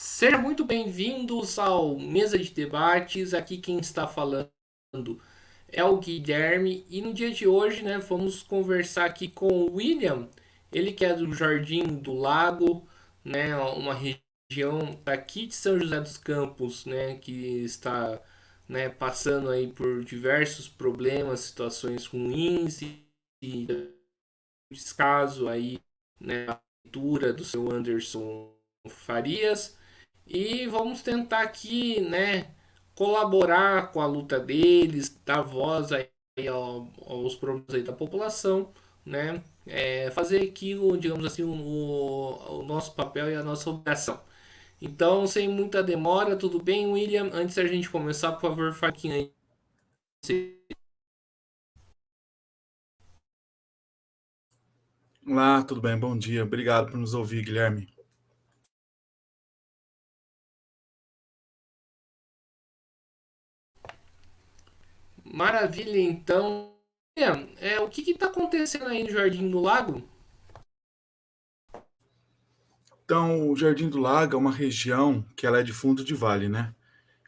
Sejam muito bem-vindos ao Mesa de Debates. Aqui quem está falando é o Guilherme e no dia de hoje, né, vamos conversar aqui com o William, ele que é do Jardim do Lago, né, uma região aqui de São José dos Campos, né, que está, né, passando aí por diversos problemas, situações ruins e descaso aí, né, a leitura do seu Anderson Farias. E vamos tentar aqui, né, colaborar com a luta deles, dar voz aí aos problemas aí da população, né, fazer aquilo, digamos assim, o nosso papel e a nossa obrigação. Então, sem muita demora, tudo bem, William? Antes da gente começar, por favor, Faquinha aí. Olá, tudo bem? Bom dia. Obrigado por nos ouvir, Guilherme. Maravilha, então. William, o que está acontecendo aí no Jardim do Lago? Então, o Jardim do Lago é uma região que ela é de fundo de vale, né?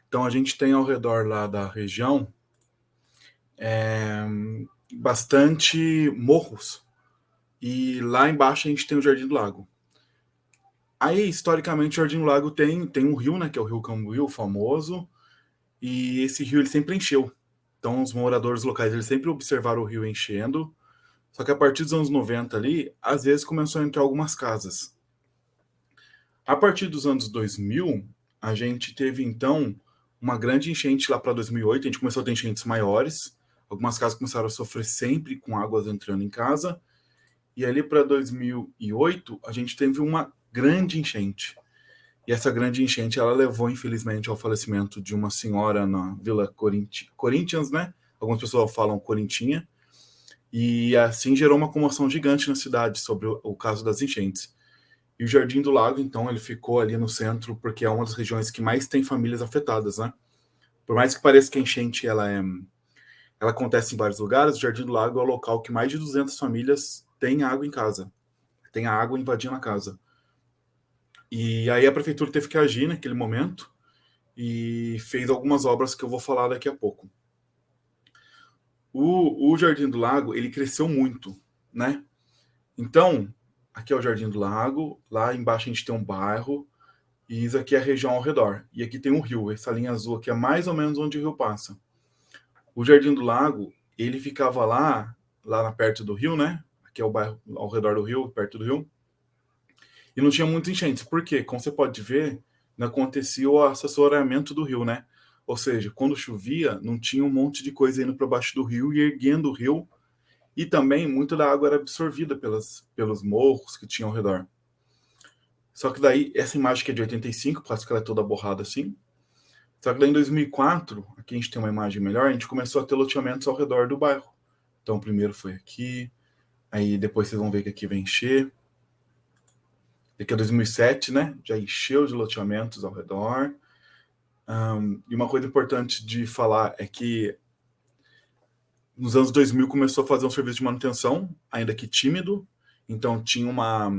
Então, a gente tem ao redor lá da região bastante morros. E lá embaixo a gente tem o Jardim do Lago. Aí, historicamente, o Jardim do Lago tem um rio, né? Que é o Rio Cambuí, o famoso. E esse rio ele sempre encheu. Então, os moradores locais eles sempre observaram o rio enchendo. Só que a partir dos anos 90 ali, às vezes começou a entrar algumas casas. A partir dos anos 2000, a gente teve então uma grande enchente lá para 2008. A gente começou a ter enchentes maiores. Algumas casas começaram a sofrer sempre com águas entrando em casa. E ali para 2008, a gente teve uma grande enchente. E essa grande enchente ela levou, infelizmente, ao falecimento de uma senhora na Vila Corinthians, né? Algumas pessoas falam Corintinha. E assim gerou uma comoção gigante na cidade sobre o caso das enchentes. E o Jardim do Lago, então, ele ficou ali no centro porque é uma das regiões que mais tem famílias afetadas, né? Por mais que pareça que a enchente ela acontece em vários lugares, o Jardim do Lago é o local que mais de 200 famílias têm água em casa, tem a água invadindo a casa. E aí a prefeitura teve que agir naquele momento e fez algumas obras que eu vou falar daqui a pouco. O Jardim do Lago, ele cresceu muito, né? Então, aqui é o Jardim do Lago, lá embaixo a gente tem um bairro, e isso aqui é a região ao redor. E aqui tem um rio. Essa linha azul aqui é mais ou menos onde o rio passa. O Jardim do Lago, ele ficava lá perto do rio, né? Aqui é o bairro ao redor do rio, perto do rio. E não tinha muitas enchentes. Por quê? Como você pode ver, não acontecia o assessoramento do rio, né? Ou seja, quando chovia, não tinha um monte de coisa indo para baixo do rio e erguendo o rio. E também muita da água era absorvida pelos morros que tinham ao redor. Só que daí, essa imagem que é de 85, parece que ela é toda borrada assim. Só que daí em 2004, aqui a gente tem uma imagem melhor, a gente começou a ter loteamentos ao redor do bairro. Então, o primeiro foi aqui, aí depois vocês vão ver que aqui vai encher. Aqui é 2007, né? Já encheu de loteamentos ao redor. E uma coisa importante de falar é que nos anos 2000 começou a fazer um serviço de manutenção, ainda que tímido. Então, tinha uma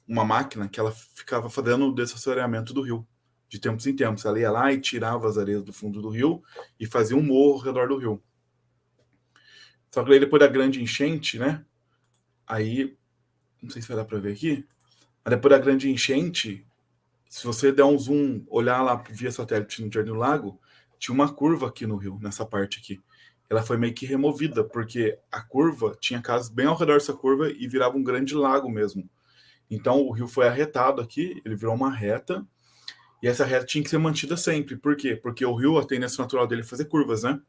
máquina que ela ficava fazendo o desassoreamento do rio, de tempos em tempos. Ela ia lá e tirava as areias do fundo do rio e fazia um morro ao redor do rio. Só que aí depois da grande enchente, né? Aí, não sei se vai dar para ver aqui, mas depois da grande enchente, se você der um zoom, olhar lá via satélite no Jardim do Lago, tinha uma curva aqui no rio, nessa parte aqui. Ela foi meio que removida, porque a curva tinha casas bem ao redor dessa curva e virava um grande lago mesmo. Então o rio foi arretado aqui, ele virou uma reta, e essa reta tinha que ser mantida sempre. Por quê? Porque o rio, a tendência natural dele é fazer curvas, né?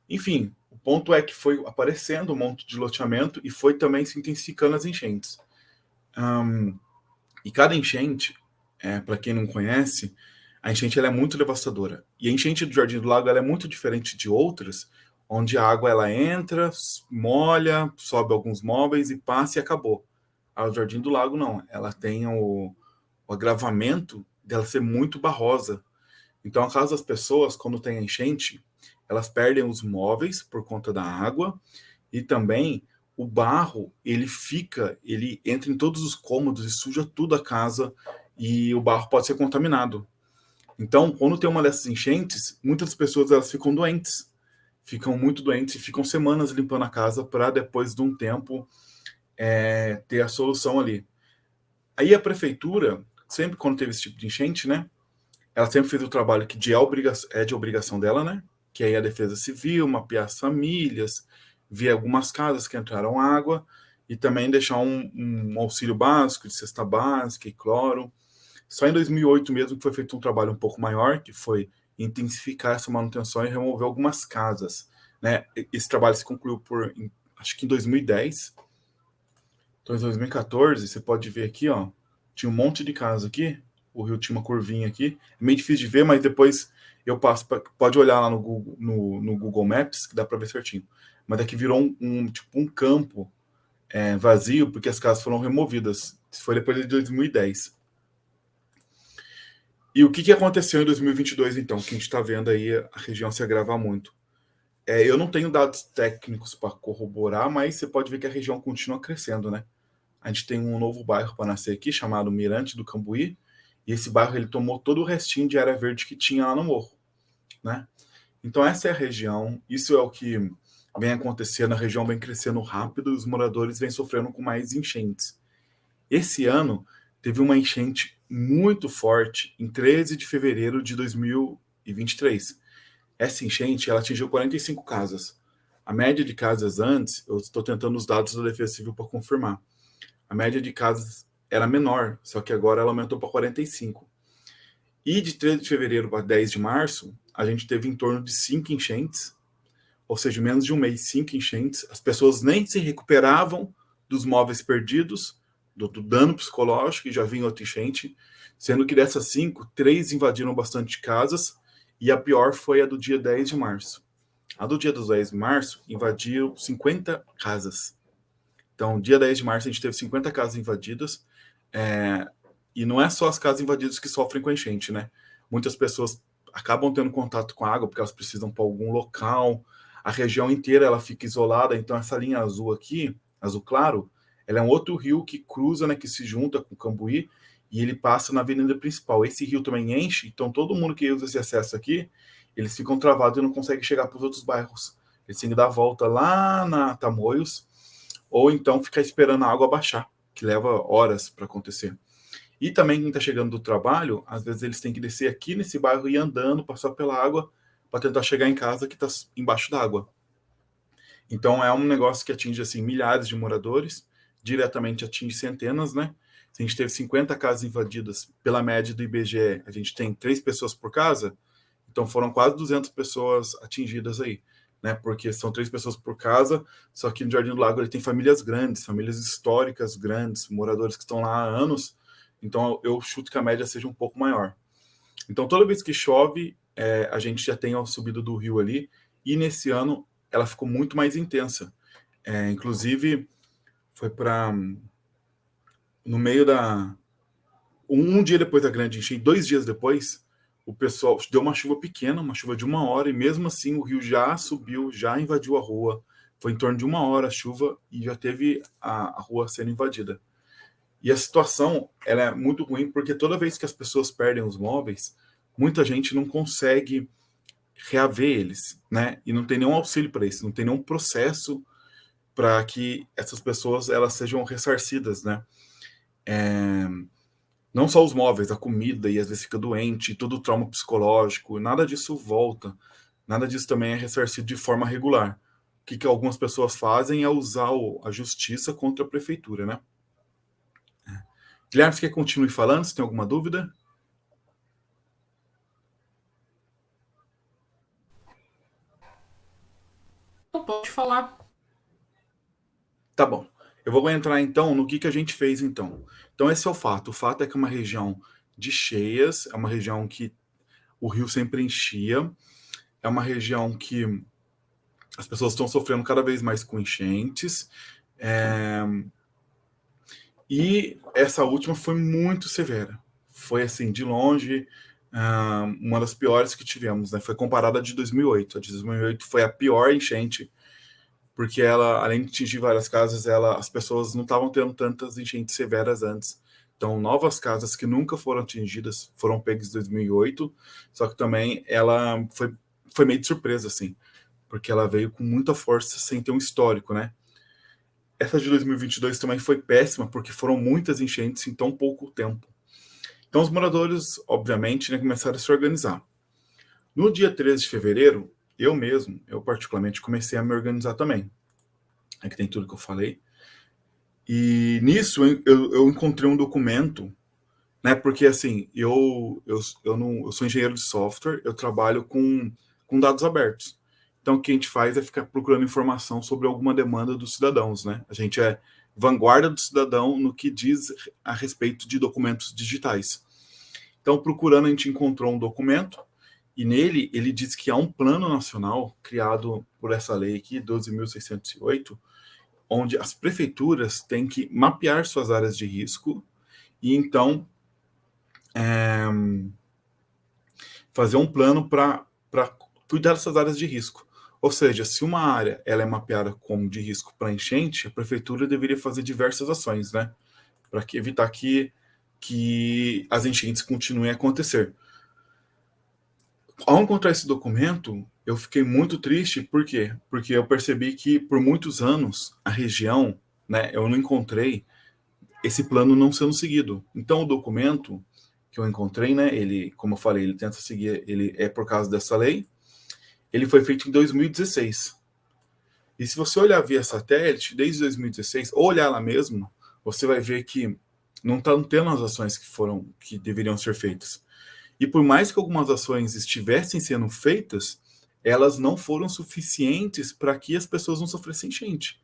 Enfim, o ponto é que foi aparecendo um monte de loteamento e foi também se intensificando as enchentes. E cada enchente, para quem não conhece, a enchente ela é muito devastadora. E a enchente do Jardim do Lago ela é muito diferente de outras, onde a água ela entra, molha, sobe alguns móveis e passa e acabou. A do Jardim do Lago não, ela tem o agravamento dela ser muito barrosa. Então, a casa das pessoas, quando tem enchente, elas perdem os móveis por conta da água e também o barro, ele entra em todos os cômodos e suja tudo a casa e o barro pode ser contaminado. Então, quando tem uma dessas enchentes, muitas pessoas elas ficam doentes, ficam muito doentes e ficam semanas limpando a casa para depois de um tempo ter a solução ali. Aí a prefeitura, sempre quando teve esse tipo de enchente, né, ela sempre fez o trabalho que é de obrigação dela, né, que aí a defesa civil, mapear as famílias, ver algumas casas que entraram água e também deixar um auxílio básico de cesta básica e cloro. Só em 2008 mesmo que foi feito um trabalho um pouco maior, que foi intensificar essa manutenção e remover algumas casas, né? Esse trabalho se concluiu acho que em 2010. Então, em 2014, você pode ver aqui, ó, tinha um monte de casa aqui, o rio tinha uma curvinha aqui, é meio difícil de ver, mas depois eu passo, pode olhar lá no Google Maps, que dá para ver certinho. Mas aqui virou tipo um campo vazio, porque as casas foram removidas. Isso foi depois de 2010. E o que aconteceu em 2022, então? Que a gente está vendo aí a região se agravar muito. Eu não tenho dados técnicos para corroborar, mas você pode ver que a região continua crescendo, né? A gente tem um novo bairro para nascer aqui, chamado Mirante do Cambuí, e esse bairro ele tomou todo o restinho de área verde que tinha lá no morro, né? Então essa é a região, isso é o que vem acontecendo, a região vem crescendo rápido e os moradores vêm sofrendo com mais enchentes. Esse ano teve uma enchente muito forte em 13 de fevereiro de 2023. Essa enchente ela atingiu 45 casas. A média de casas antes, eu estou tentando os dados da Defesa Civil para confirmar. A média de casas era menor, só que agora ela aumentou para 45. E de 13 de fevereiro para 10 de março, a gente teve em torno de 5 enchentes, ou seja, menos de um mês, 5 enchentes. As pessoas nem se recuperavam dos móveis perdidos, do dano psicológico, que já vinha outra enchente, sendo que dessas 5, 3 invadiram bastante casas, e a pior foi a do dia 10 de março. A do dia 10 de março invadiram 50 casas. Então, dia 10 de março, a gente teve 50 casas invadidas, e não é só as casas invadidas que sofrem com a enchente, né? Muitas pessoas acabam tendo contato com a água porque elas precisam para algum local, a região inteira ela fica isolada, então essa linha azul aqui, azul claro, ela é um outro rio que cruza, né, que se junta com o Cambuí, e ele passa na avenida principal. Esse rio também enche, então todo mundo que usa esse acesso aqui, eles ficam travados e não conseguem chegar para os outros bairros. Eles têm que dar a volta lá na Tamoios, ou então ficar esperando a água baixar, que leva horas para acontecer. E também quem está chegando do trabalho, às vezes eles têm que descer aqui nesse bairro e ir andando, passar pela água, para tentar chegar em casa que está embaixo d'água. Então é um negócio que atinge assim milhares de moradores, diretamente atinge centenas, né? Se a gente teve 50 casas invadidas, pela média do IBGE, a gente tem 3 pessoas por casa, então foram quase 200 pessoas atingidas aí, né? Porque são 3 pessoas por casa, só que no Jardim do Lago ele tem famílias grandes, famílias históricas grandes, moradores que estão lá há anos, então eu chuto que a média seja um pouco maior. Então toda vez que chove, a gente já tem a subida do rio ali, e nesse ano ela ficou muito mais intensa. Inclusive, foi para no meio da um dia depois da grande enchente, 2 dias depois, o pessoal deu uma chuva pequena, uma chuva de 1 hora, e mesmo assim o rio já subiu, já invadiu a rua. Foi em torno de 1 hora a chuva e já teve a rua sendo invadida. E a situação ela é muito ruim porque toda vez que as pessoas perdem os móveis, muita gente não consegue reaver eles, né? E não tem nenhum auxílio para isso, não tem nenhum processo para que essas pessoas elas sejam ressarcidas, né? Não só os móveis, a comida, e às vezes fica doente, todo o trauma psicológico, nada disso volta, nada disso também é ressarcido de forma regular. O que algumas pessoas fazem é usar a justiça contra a prefeitura, né? Guilherme, você quer que continue falando? Você tem alguma dúvida? Não pode falar. Tá bom. Eu vou entrar então no que a gente fez então. Então esse é o fato. O fato é que é uma região de cheias, é uma região que o rio sempre enchia, é uma região que as pessoas estão sofrendo cada vez mais com enchentes, e essa última foi muito severa. Foi assim, de longe, uma das piores que tivemos, né? Foi comparada à de 2008. A de 2008 foi a pior enchente porque ela, além de atingir várias casas, as pessoas não estavam tendo tantas enchentes severas antes. Então, novas casas que nunca foram atingidas foram pegas em 2008, só que também ela foi meio de surpresa, assim, porque ela veio com muita força sem ter um histórico, né? Essa de 2022 também foi péssima, porque foram muitas enchentes em tão pouco tempo. Então, os moradores, obviamente, né, começaram a se organizar. No dia 13 de fevereiro, eu particularmente, comecei a me organizar também. Aqui tem tudo que eu falei. E nisso eu encontrei um documento, né? Porque assim, eu sou engenheiro de software, eu trabalho com dados abertos. Então o que a gente faz é ficar procurando informação sobre alguma demanda dos cidadãos, né? A gente é vanguarda do cidadão no que diz a respeito de documentos digitais. Então, procurando, a gente encontrou um documento e nele ele diz que há um plano nacional criado por essa lei aqui, 12.608, onde as prefeituras têm que mapear suas áreas de risco e então fazer um plano para cuidar dessas áreas de risco. Ou seja, se uma área ela é mapeada como de risco para enchente, a prefeitura deveria fazer diversas ações, né, para evitar que as enchentes continuem a acontecer. Ao encontrar esse documento, eu fiquei muito triste, por quê? Porque eu percebi que por muitos anos a região, né, eu não encontrei esse plano não sendo seguido. Então o documento que eu encontrei, né, ele, como eu falei, ele tenta seguir, ele é por causa dessa lei. Ele foi feito em 2016. E se você olhar via satélite, desde 2016, ou olhar lá mesmo, você vai ver que não estão tendo as ações que deveriam ser feitas. E por mais que algumas ações estivessem sendo feitas, elas não foram suficientes para que as pessoas não sofressem enchente.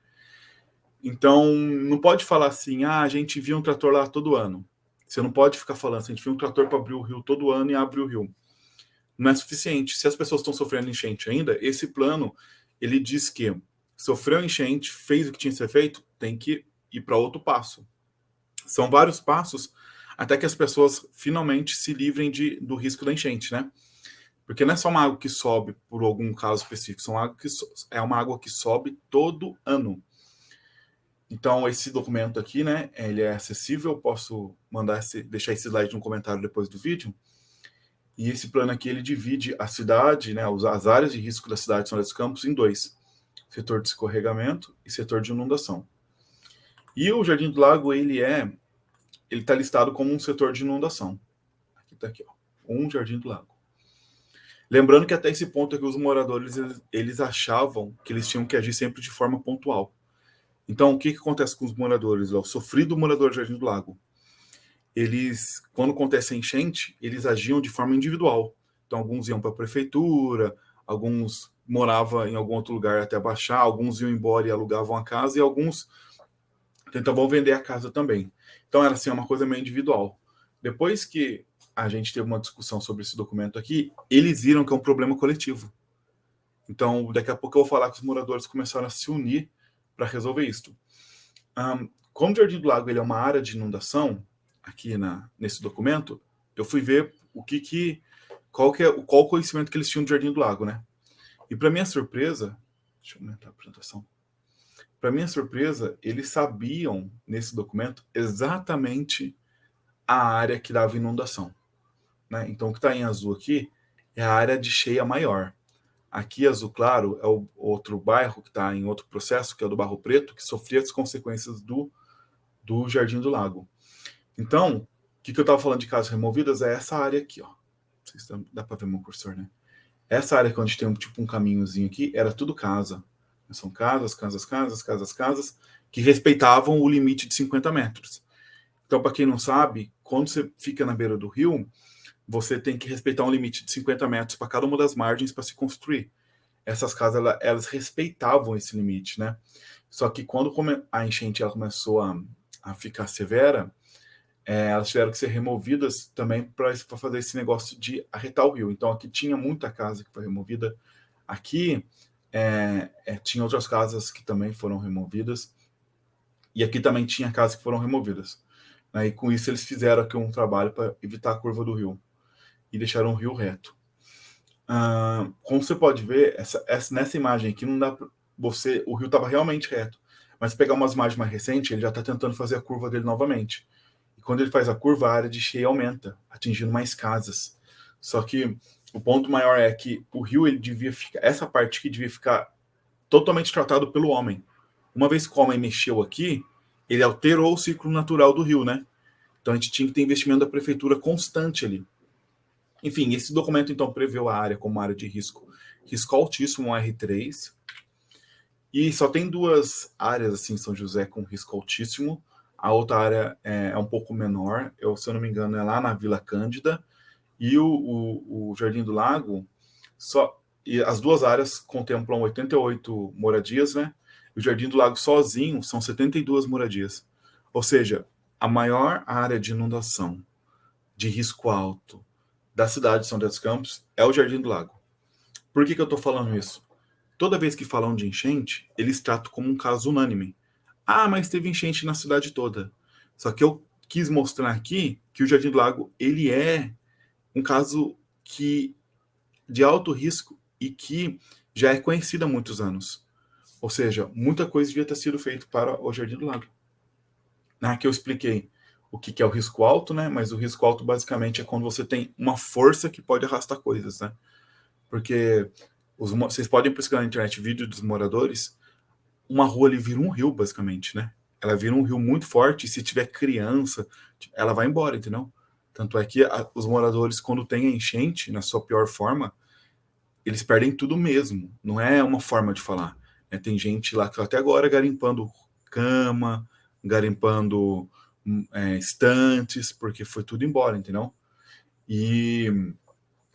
Então, não pode falar assim, a gente via um trator lá todo ano. Você não pode ficar falando assim, a gente via um trator para abrir o rio todo ano e abre o rio. Não é suficiente. Se as pessoas estão sofrendo enchente ainda, esse plano, ele diz que sofreu enchente, fez o que tinha que ser feito, tem que ir para outro passo. São vários passos até que as pessoas finalmente se livrem do risco da enchente, né? Porque não é só uma água que sobe por algum caso específico, é uma água que sobe todo ano. Então, esse documento aqui, né, ele é acessível, eu posso deixar esse slide no comentário depois do vídeo. E esse plano aqui, ele divide a cidade, né, as áreas de risco da cidade de São José dos Campos em dois. Setor de escorregamento e setor de inundação. E o Jardim do Lago, ele está listado como um setor de inundação. Aqui está aqui, ó, um Jardim do Lago. Lembrando que até esse ponto aqui, os moradores, eles achavam que eles tinham que agir sempre de forma pontual. Então, o que acontece com os moradores? O sofrido morador do Jardim do Lago. Eles, quando acontece a enchente, eles agiam de forma individual. Então, alguns iam para a prefeitura, alguns moravam em algum outro lugar até baixar, alguns iam embora e alugavam a casa, e alguns tentavam vender a casa também. Então, era assim, uma coisa meio individual. Depois que a gente teve uma discussão sobre esse documento aqui, eles viram que é um problema coletivo. Então, daqui a pouco eu vou falar que os moradores começaram a se unir para resolver isso. Como o Jardim do Lago ele é uma área de inundação, aqui nesse documento, eu fui ver qual o conhecimento que eles tinham do Jardim do Lago, né? E para minha surpresa, deixa eu aumentar a apresentação. Para minha surpresa, eles sabiam nesse documento exatamente a área que dava inundação, né? Então o que está em azul aqui é a área de cheia maior. Aqui, azul claro, é o outro bairro que está em outro processo, que é o do Barro Preto, que sofria as consequências do Jardim do Lago. Então, o que eu estava falando de casas removidas é essa área aqui, ó. Dá para ver meu cursor, né? Essa área que onde tem um caminhozinho aqui, era tudo casa. São casas, que respeitavam o limite de 50 metros. Então, para quem não sabe, quando você fica na beira do rio, você tem que respeitar um limite de 50 metros para cada uma das margens para se construir. Essas casas, elas respeitavam esse limite, né? Só que quando a enchente ela começou a ficar severa, elas tiveram que ser removidas também para fazer esse negócio de arretar o rio. Então, aqui tinha muita casa que foi removida. Aqui tinha outras casas que também foram removidas. E aqui também tinha casas que foram removidas. Né? E com isso eles fizeram aqui um trabalho para evitar a curva do rio. E deixaram o rio reto. Como você pode ver, nessa imagem aqui não dá pra o rio estava realmente reto. Mas se pegar umas imagens mais recentes, ele já está tentando fazer a curva dele novamente. E quando ele faz a curva, a área de cheia aumenta, atingindo mais casas. Só que o ponto maior é que o rio, ele devia ficar, essa parte aqui devia ficar totalmente tratado pelo homem. Uma vez que o homem mexeu aqui, ele alterou o ciclo natural do rio, né? Então a gente tinha que ter investimento da prefeitura constante ali. Enfim, esse documento então preveu a área como área de risco altíssimo, um R3, e só tem duas áreas assim em São José com risco altíssimo. A outra área é um pouco menor, se eu não me engano, é lá na Vila Cândida, e o Jardim do Lago, e as duas áreas contemplam 88 moradias, né? E o Jardim do Lago sozinho são 72 moradias. Ou seja, a maior área de inundação de risco alto da cidade de São José dos Campos é o Jardim do Lago. Por que eu estou falando isso? Toda vez que falam de enchente, eles tratam como um caso unânime. Ah, mas teve enchente na cidade toda. Só que eu quis mostrar aqui que o Jardim do Lago, ele é um caso de alto risco e que já é conhecido há muitos anos. Ou seja, muita coisa devia ter sido feita para o Jardim do Lago. Aqui eu expliquei o que é o risco alto, né? Mas o risco alto basicamente é quando você tem uma força que pode arrastar coisas, né? Porque vocês podem pesquisar na internet vídeo dos moradores, uma rua ali vira um rio, basicamente, né? Ela vira um rio muito forte, e se tiver criança, ela vai embora, entendeu? Tanto é que os moradores, quando tem a enchente, na sua pior forma, eles perdem tudo mesmo. Não é uma forma de falar. Tem gente lá que tá até agora garimpando cama, garimpando estantes, porque foi tudo embora, entendeu? E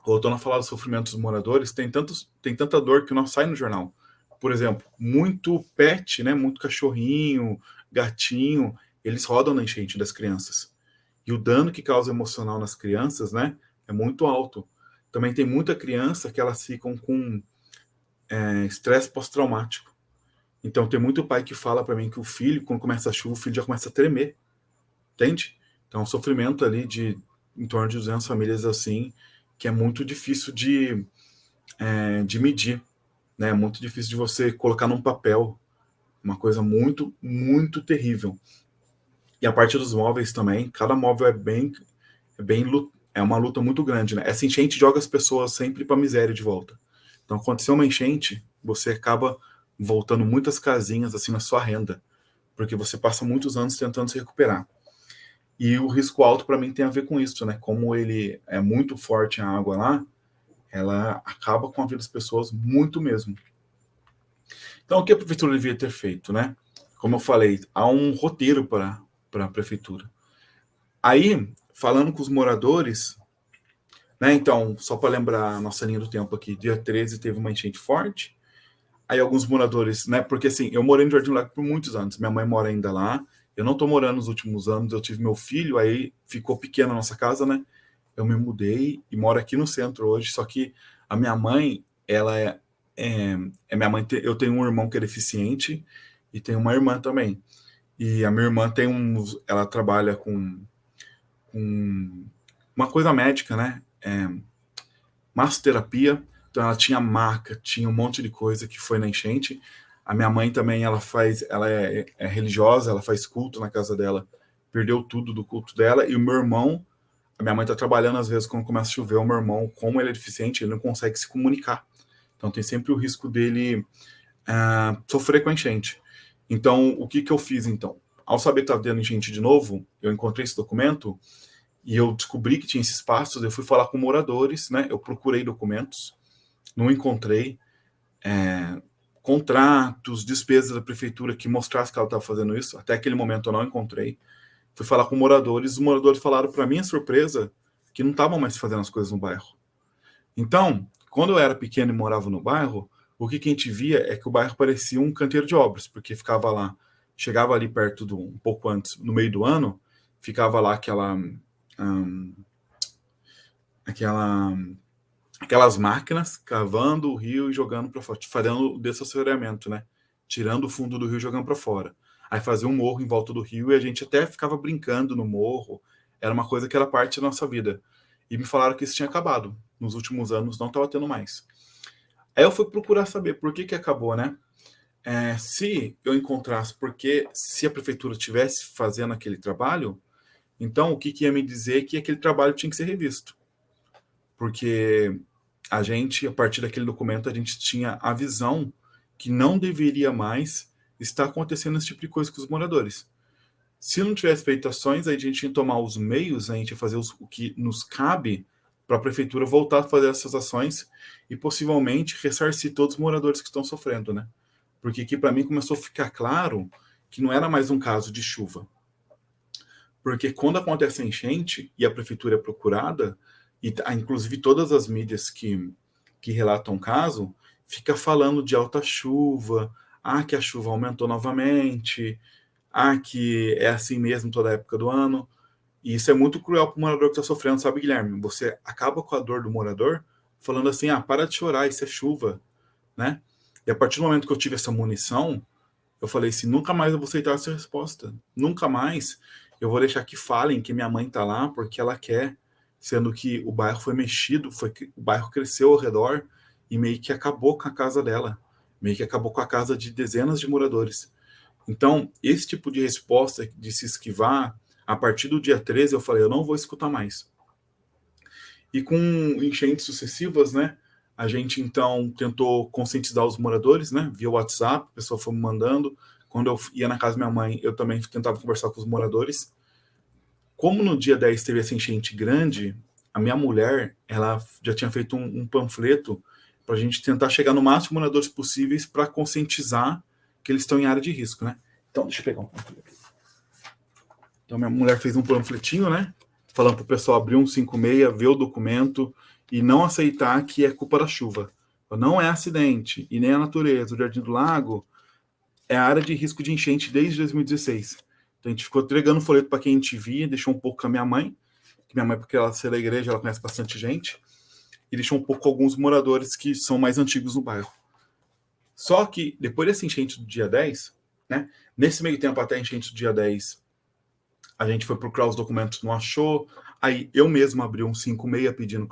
voltando a falar do sofrimento dos moradores, tem tanta dor que não sai no jornal. Por exemplo, muito pet, né, muito cachorrinho, gatinho, eles rodam na enchente das crianças. E o dano que causa emocional nas crianças, né, é muito alto. Também tem muita criança que elas ficam com estresse pós-traumático. Então tem muito pai que fala para mim que o filho, quando começa a chuva, o filho já começa a tremer. Entende? Então, um sofrimento ali de em torno de 200 famílias assim, que é muito difícil de medir, né? É muito difícil de você colocar num papel, uma coisa muito, muito terrível. E a parte dos móveis também, cada móvel é uma luta muito grande, né? Essa enchente joga as pessoas sempre para a miséria de volta. Então, aconteceu uma enchente, você acaba voltando muitas casinhas assim na sua renda, porque você passa muitos anos tentando se recuperar. E o risco alto para mim tem a ver com isso, né? Como ele é muito forte a água lá, ela acaba com a vida das pessoas muito mesmo. Então, o que a prefeitura devia ter feito, né? Como eu falei, há um roteiro para a prefeitura. Aí, falando com os moradores, né? Então, só para lembrar a nossa linha do tempo aqui, dia 13 teve uma enchente forte. Aí alguns moradores, né? Porque assim, eu morei no Jardim do Lago por muitos anos. Minha mãe mora ainda lá. Eu não tô morando nos últimos anos. Eu tive meu filho, aí ficou pequena a nossa casa, né? Eu me mudei e moro aqui no centro hoje. Só que a minha mãe, ela minha mãe. Eu tenho um irmão que é deficiente e tenho uma irmã também. E a minha irmã ela trabalha com uma coisa médica, né? Massoterapia. Então ela tinha maca, tinha um monte de coisa que foi na enchente. A minha mãe também, ela é religiosa, ela faz culto na casa dela, perdeu tudo do culto dela. E o meu irmão, a minha mãe está trabalhando às vezes quando começa a chover, o meu irmão, como ele é deficiente, ele não consegue se comunicar. Então tem sempre o risco dele sofrer com a enchente. Então o que eu fiz então? Ao saber que estava tendo enchente de novo, eu encontrei esse documento e eu descobri que tinha esses passos, eu fui falar com moradores, né? Eu procurei documentos, não encontrei contratos, despesas da prefeitura que mostrasse que ela estava fazendo isso. Até aquele momento eu não encontrei. Fui falar com moradores, os moradores falaram, para minha surpresa, que não estavam mais fazendo as coisas no bairro. Então, quando eu era pequeno e morava no bairro, o que a gente via é que o bairro parecia um canteiro de obras, porque ficava lá, chegava ali perto um pouco antes, no meio do ano, ficava lá aquelas máquinas cavando o rio e jogando para fora, fazendo o dessassoreamento, né? Tirando o fundo do rio e jogando para fora. Aí fazia um morro em volta do rio e a gente até ficava brincando no morro. Era uma coisa que era parte da nossa vida. E me falaram que isso tinha acabado. Nos últimos anos não estava tendo mais. Aí eu fui procurar saber por que acabou, né? Se eu encontrasse, porque se a prefeitura tivesse fazendo aquele trabalho, Então, o que ia me dizer que aquele trabalho tinha que ser revisto. Porque a gente, a partir daquele documento, a gente tinha a visão que não deveria mais estar acontecendo esse tipo de coisa com os moradores. Se não tivesse feito ações, aí a gente ia tomar os meios, a gente ia fazer o que nos cabe para a prefeitura voltar a fazer essas ações e possivelmente ressarcir todos os moradores que estão sofrendo, né? Porque aqui para mim começou a ficar claro que não era mais um caso de chuva. Porque quando acontece a enchente e a prefeitura é procurada, e inclusive todas as mídias que relatam o caso, fica falando de alta chuva, que a chuva aumentou novamente, que é assim mesmo toda época do ano. E isso é muito cruel para o morador que está sofrendo, sabe, Guilherme? Você acaba com a dor do morador falando assim, para de chorar, isso é chuva, né? E a partir do momento que eu tive essa munição, eu falei assim, nunca mais eu vou aceitar essa resposta. Nunca mais eu vou deixar que falem que minha mãe está lá porque ela quer, sendo que o bairro foi mexido, o bairro cresceu ao redor e meio que acabou com a casa dela, meio que acabou com a casa de dezenas de moradores. Então, esse tipo de resposta de se esquivar, a partir do dia 13, eu falei, eu não vou escutar mais. E com enchentes sucessivas, né, a gente então tentou conscientizar os moradores, né, via WhatsApp, a pessoa foi me mandando. Quando eu ia na casa da minha mãe, eu também tentava conversar com os moradores. Como no dia 10 teve essa enchente grande, a minha mulher, ela já tinha feito um panfleto para a gente tentar chegar no máximo de moradores possíveis para conscientizar que eles estão em área de risco, né? Então, deixa eu pegar um panfleto. Então, minha mulher fez um panfletinho, né? Falando para o pessoal abrir um 56, ver o documento e não aceitar que é culpa da chuva. Não é acidente e nem a natureza. O Jardim do Lago é a área de risco de enchente desde 2016. Então, a gente ficou entregando folheto para quem a gente via, deixou um pouco com a minha mãe, que minha mãe, porque ela é da igreja, ela conhece bastante gente, e deixou um pouco com alguns moradores que são mais antigos no bairro. Só que, depois dessa enchente do dia 10, né? Nesse meio tempo, até a enchente do dia 10, a gente foi procurar os documentos, não achou. Aí eu mesmo abri um 56 pedindo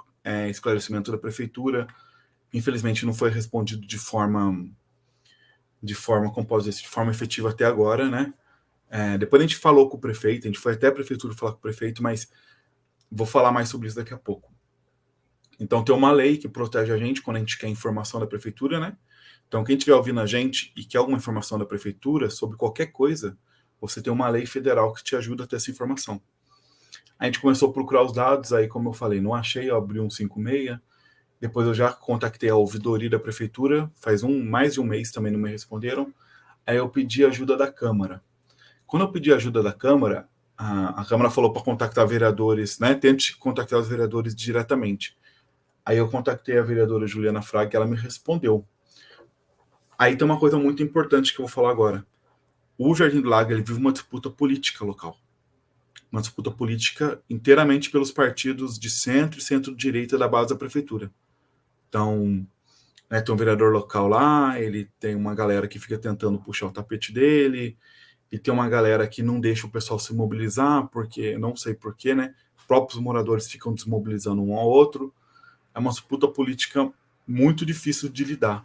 esclarecimento da prefeitura. Infelizmente não foi respondido como posso dizer, de forma efetiva até agora, né? Depois a gente falou com o prefeito, a gente foi até a prefeitura falar com o prefeito, mas vou falar mais sobre isso daqui a pouco. Então tem uma lei que protege a gente quando a gente quer informação da prefeitura, né? Então quem estiver ouvindo a gente e quer alguma informação da prefeitura sobre qualquer coisa, você tem uma lei federal que te ajuda a ter essa informação. A gente começou a procurar os dados, aí como eu falei, não achei, eu abri um 56, depois eu já contactei a ouvidoria da prefeitura, faz mais de um mês também não me responderam, aí eu pedi ajuda da Câmara. Quando eu pedi ajuda da Câmara, a Câmara falou para contactar vereadores, né? Tente contactar os vereadores diretamente. Aí eu contactei a vereadora Juliana Fraga e ela me respondeu. Aí tem uma coisa muito importante que eu vou falar agora. O Jardim do Lago ele vive uma disputa política local. Uma disputa política inteiramente pelos partidos de centro e centro-direita da base da prefeitura. Então, né, tem um vereador local lá, ele tem uma galera que fica tentando puxar o tapete dele, e tem uma galera que não deixa o pessoal se mobilizar, porque não sei porquê, né? Os próprios moradores ficam desmobilizando um ao outro. É uma disputa política muito difícil de lidar,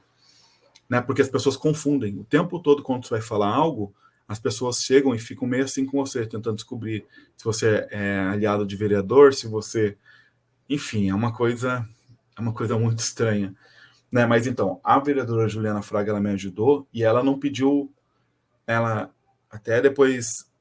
né? Porque as pessoas confundem. O tempo todo, quando você vai falar algo, as pessoas chegam e ficam meio assim com você, tentando descobrir se você é aliado de vereador, se você... Enfim, é uma coisa muito estranha, né? Mas então, a vereadora Juliana Fraga, ela me ajudou e ela não pediu... Ela até depois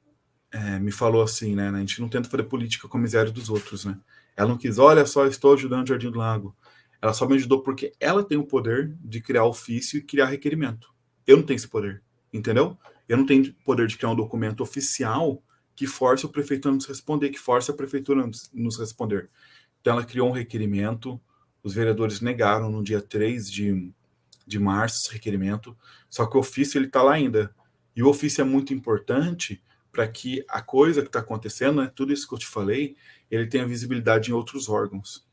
me falou assim, né? A gente não tenta fazer política com a miséria dos outros, né? Ela não quis, olha só, estou ajudando o Jardim do Lago. Ela só me ajudou porque ela tem o poder de criar ofício e criar requerimento. Eu não tenho esse poder, entendeu? Eu não tenho poder de criar um documento oficial que force o prefeito a nos responder, que force a prefeitura a nos responder. Então ela criou um requerimento, os vereadores negaram no dia 3 de março esse requerimento, só que o ofício ele está lá ainda. E o ofício é muito importante para que a coisa que está acontecendo, né, tudo isso que eu te falei, ele tenha visibilidade em outros órgãos.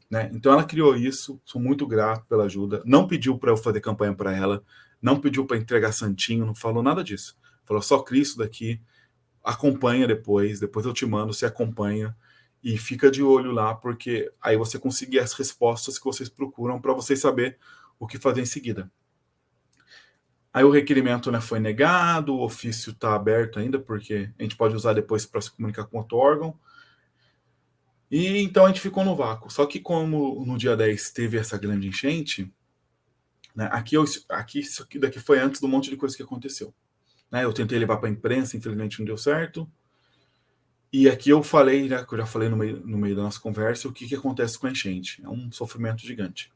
Né? Então ela criou isso, sou muito grato pela ajuda, não pediu para eu fazer campanha para ela, não pediu para entregar santinho, não falou nada disso. Falou só Cristo daqui, acompanha depois eu te mando, você acompanha e fica de olho lá, porque aí você conseguir as respostas que vocês procuram para vocês saber o que fazer em seguida. Aí o requerimento, né, foi negado, o ofício está aberto ainda, porque a gente pode usar depois para se comunicar com outro órgão. E então a gente ficou no vácuo. Só que como no dia 10 teve essa grande enchente, né, aqui isso aqui daqui foi antes do monte de coisa que aconteceu. Né, eu tentei levar para a imprensa, infelizmente não deu certo. E aqui eu falei, né, que eu já falei no meio da nossa conversa, o que acontece com a enchente. É um sofrimento gigante.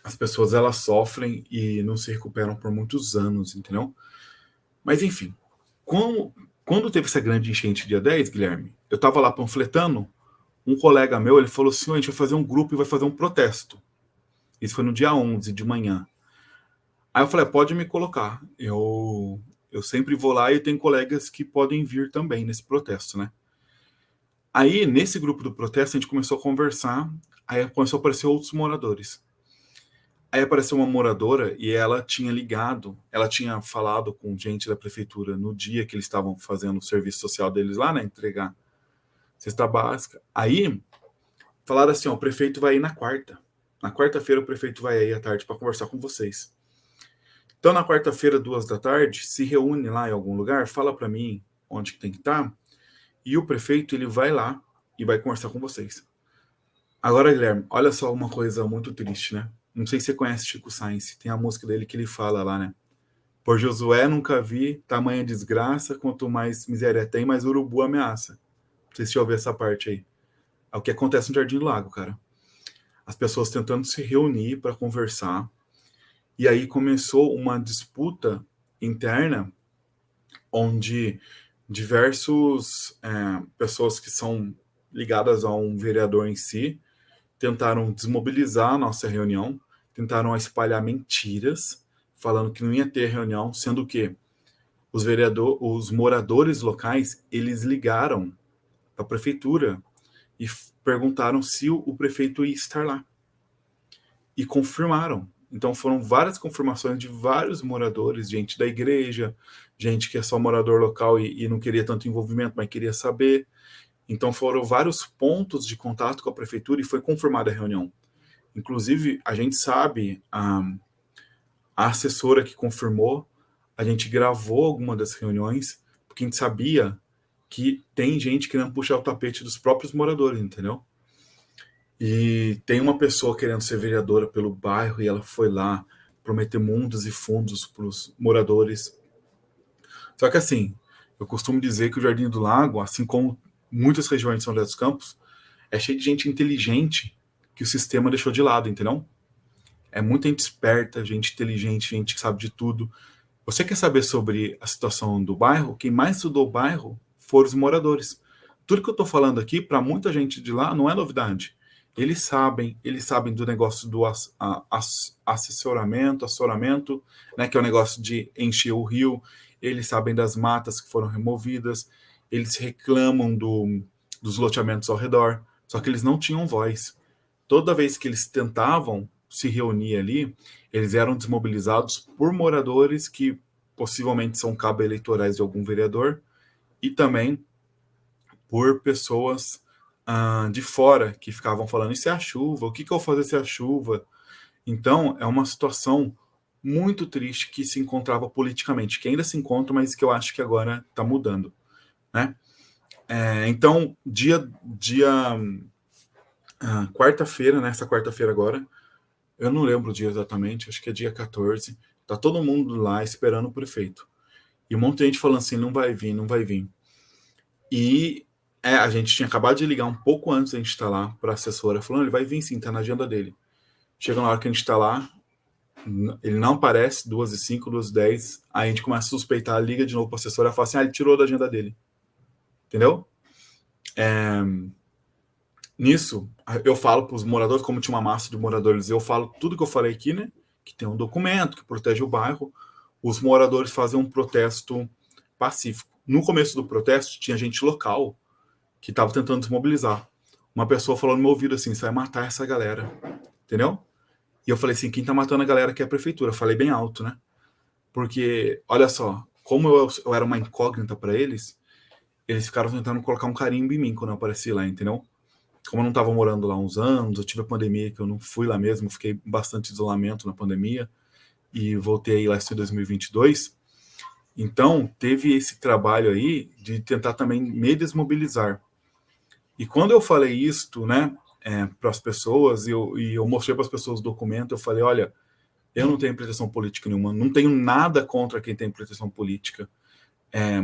As pessoas elas sofrem e não se recuperam por muitos anos, entendeu? Mas enfim, quando teve essa grande enchente dia 10, Guilherme, eu estava lá panfletando, um colega meu, ele falou assim, a gente vai fazer um grupo e vai fazer um protesto. Isso foi no dia 11 de manhã. Aí eu falei, pode me colocar. Eu sempre vou lá e tem colegas que podem vir também nesse protesto, né? Aí, nesse grupo do protesto, a gente começou a conversar, aí começou a aparecer outros moradores. Aí apareceu uma moradora e ela tinha ligado, ela tinha falado com gente da prefeitura no dia que eles estavam fazendo o serviço social deles lá, né? Entregar cesta básica. Aí falaram assim: ó, o prefeito vai ir na quarta. Na quarta-feira, o prefeito vai aí à tarde para conversar com vocês. Então, na quarta-feira, 2 da tarde, se reúne lá em algum lugar, fala para mim onde que tem que estar, e o prefeito ele vai lá e vai conversar com vocês. Agora, Guilherme, olha só uma coisa muito triste, né? Não sei se você conhece Chico Sainz, tem a música dele que ele fala lá, né? Por Josué nunca vi tamanha desgraça, quanto mais miséria tem, mais urubu ameaça. Não sei se você ouviu essa parte aí. É o que acontece no Jardim do Lago, cara. As pessoas tentando se reunir para conversar, e aí começou uma disputa interna onde diversos pessoas que são ligadas a um vereador em si tentaram desmobilizar a nossa reunião, tentaram espalhar mentiras, falando que não ia ter reunião, sendo que os moradores locais, eles ligaram para a prefeitura e perguntaram se o prefeito ia estar lá. E confirmaram. Então foram várias confirmações de vários moradores, gente da igreja, gente que é só morador local e não queria tanto envolvimento, mas queria saber. Então foram vários pontos de contato com a prefeitura e foi confirmada a reunião. Inclusive, a gente sabe, a assessora que confirmou, a gente gravou alguma das reuniões, porque a gente sabia que tem gente querendo puxar o tapete dos próprios moradores, entendeu? E tem uma pessoa querendo ser vereadora pelo bairro e ela foi lá prometer mundos e fundos para os moradores. Só que assim, eu costumo dizer que o Jardim do Lago, assim como muitas regiões de São José dos Campos, é cheio de gente inteligente que o sistema deixou de lado, entendeu? É muita gente esperta, gente inteligente, gente que sabe de tudo. Você quer saber sobre a situação do bairro? Quem mais estudou o bairro foram os moradores. Tudo que eu estou falando aqui, para muita gente de lá, não é novidade. Eles sabem do negócio do assessoramento, né, que é o negócio de encher o rio, eles sabem das matas que foram removidas, eles reclamam dos loteamentos ao redor, só que eles não tinham voz. Toda vez que eles tentavam se reunir ali, eles eram desmobilizados por moradores que possivelmente são cabo eleitorais de algum vereador e também por pessoas de fora que ficavam falando: isso é a chuva, o que eu vou fazer se é a chuva? Então, é uma situação muito triste que se encontrava politicamente, que ainda se encontra, mas que eu acho que agora está mudando, né? Então, quarta-feira, nessa quarta-feira agora, eu não lembro o dia exatamente, acho que é dia 14, tá todo mundo lá esperando o prefeito. E um monte de gente falando assim: não vai vir, não vai vir. E a gente tinha acabado de ligar um pouco antes da gente estar lá para a assessora, falando: ele vai vir sim, tá na agenda dele. Chega na hora que a gente está lá, ele não aparece, 2h05, 2h10, aí a gente começa a suspeitar, liga de novo para a assessora e fala assim: ele tirou da agenda dele. Entendeu? Nisso, eu falo para os moradores, como tinha uma massa de moradores, eu falo tudo que eu falei aqui, né? Que tem um documento que protege o bairro. Os moradores fazem um protesto pacífico. No começo do protesto, tinha gente local que estava tentando desmobilizar. Uma pessoa falou no meu ouvido assim: você vai matar essa galera. Entendeu? E eu falei assim: quem tá matando a galera aqui é a prefeitura. Eu falei bem alto, né? Porque, olha só, como eu era uma incógnita para eles, eles ficaram tentando colocar um carimbo em mim quando eu apareci lá, entendeu? como eu não estava morando lá há uns anos, eu tive a pandemia que eu não fui lá mesmo, fiquei bastante isolamento na pandemia e voltei aí lá em 2022. Então, teve esse trabalho aí de tentar também me desmobilizar. E quando eu falei isto, né, para as pessoas, e eu mostrei para as pessoas o documento, eu falei, olha, eu não tenho pretensão política nenhuma, não tenho nada contra quem tem pretensão política,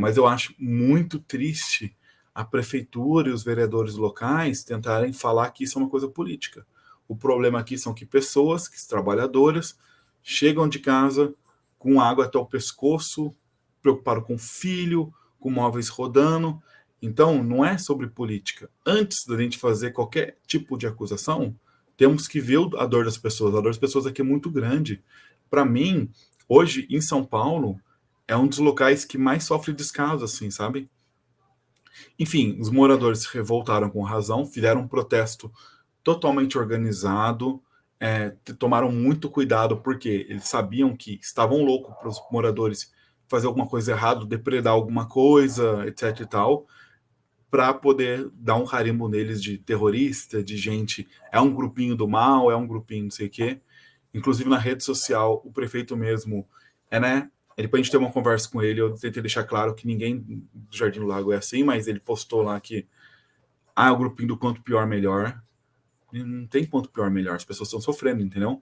mas eu acho muito triste a prefeitura e os vereadores locais tentarem falar que isso é uma coisa política. O problema aqui são que pessoas, que trabalhadoras, chegam de casa com água até o pescoço, preocupado com o filho, com móveis rodando. Então, não é sobre política. Antes da gente fazer qualquer tipo de acusação, temos que ver a dor das pessoas. A dor das pessoas aqui é muito grande. Para mim, hoje, em São Paulo, é um dos locais que mais sofre descaso, assim, sabe? Enfim, os moradores se revoltaram com razão, fizeram um protesto totalmente organizado, tomaram muito cuidado porque eles sabiam que estavam loucos para os moradores fazer alguma coisa errada, depredar alguma coisa, etc e tal, para poder dar um carimbo neles de terrorista, de gente, é um grupinho do mal, é um grupinho não sei o quê. Inclusive na rede social, o prefeito mesmo, né? Depois a gente teve uma conversa com ele, eu tentei deixar claro que ninguém do Jardim do Lago é assim, mas ele postou lá que o grupinho do quanto pior, melhor. Não tem quanto pior, melhor. As pessoas estão sofrendo, entendeu?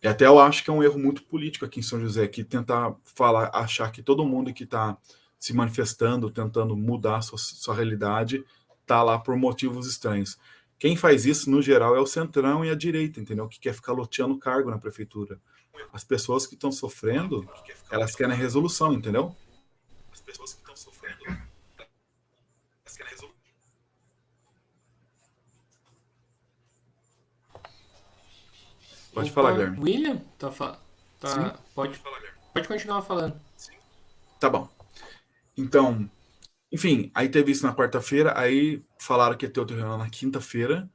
E até eu acho que é um erro muito político aqui em São José, que tentar falar, achar que todo mundo que está se manifestando, tentando mudar a sua realidade, está lá por motivos estranhos. Quem faz isso, no geral, é o centrão e a direita, entendeu? Que quer ficar loteando cargo na prefeitura. As pessoas que estão sofrendo, elas querem resolução, entendeu? As pessoas que estão sofrendo, elas querem resolução. Pode falar, Opa, Guilherme. William? Sim? Pode continuar falando. Tá bom. Então, enfim, aí teve isso na quarta-feira, aí falaram que ia ter outra reunião na quinta-feira.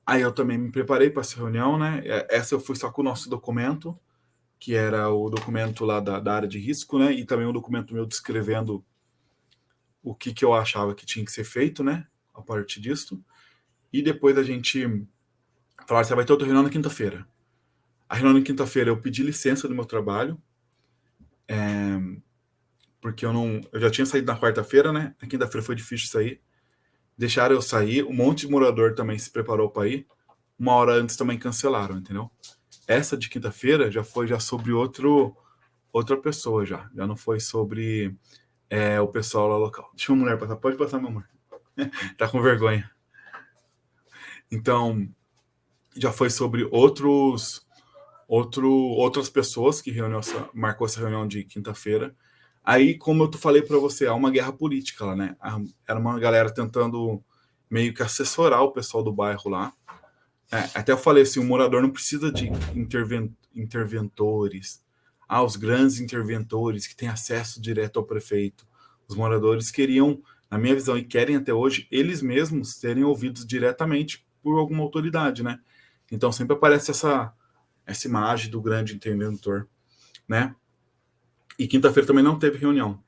Aí eu também me preparei para essa reunião, né? Essa eu fui só com o nosso documento, que era o documento lá da área de risco, né? E também um documento meu descrevendo o que eu achava que tinha que ser feito, né? A partir disso. E depois a gente falaram que vai ter outra reunião na quinta-feira. A reunião na quinta-feira eu pedi licença do meu trabalho, porque eu já tinha saído na quarta-feira, né? Na quinta-feira foi difícil sair. Deixaram eu sair, um monte de morador também se preparou para ir. Uma hora antes também cancelaram, entendeu? Essa de quinta-feira já foi sobre outra pessoa já não foi sobre o pessoal lá local. Deixa uma mulher passar, pode passar, meu amor. Tá com vergonha. Então, já foi sobre outras pessoas que marcou essa reunião de quinta-feira. Aí, como eu falei para você, há uma guerra política lá, né? Era uma galera tentando meio que assessorar o pessoal do bairro lá. Até eu falei assim, o morador não precisa de interventores. Os grandes interventores que têm acesso direto ao prefeito. Os moradores queriam, na minha visão, e querem até hoje, eles mesmos serem ouvidos diretamente por alguma autoridade, né? Então sempre aparece essa imagem do grande interventor, né? E quinta-feira também não teve reunião.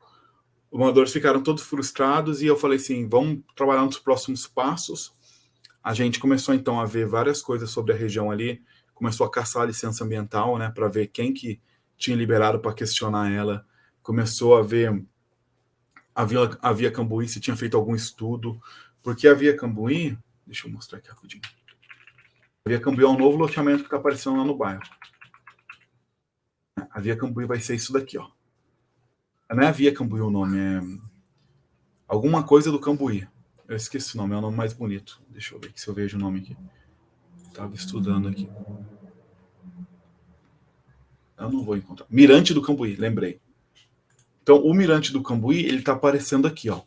Os moradores ficaram todos frustrados e eu falei assim, vamos trabalhar nos próximos passos. A gente começou então a ver várias coisas sobre a região ali, começou a caçar a licença ambiental, né, para ver quem que tinha liberado para questionar ela, começou a ver a Via Cambuí se tinha feito algum estudo, porque a Via Cambuí, deixa eu mostrar aqui rapidinho. A Via Cambuí é um novo loteamento que está aparecendo lá no bairro. A Via Cambuí vai ser isso daqui, ó. Não é a Via Cambuí o nome, é alguma coisa do Cambuí. Eu esqueci o nome, é o nome mais bonito. Deixa eu ver se eu vejo o nome aqui. Estava estudando aqui. Eu não vou encontrar. Mirante do Cambuí, lembrei. Então, o Mirante do Cambuí, ele está aparecendo aqui, ó.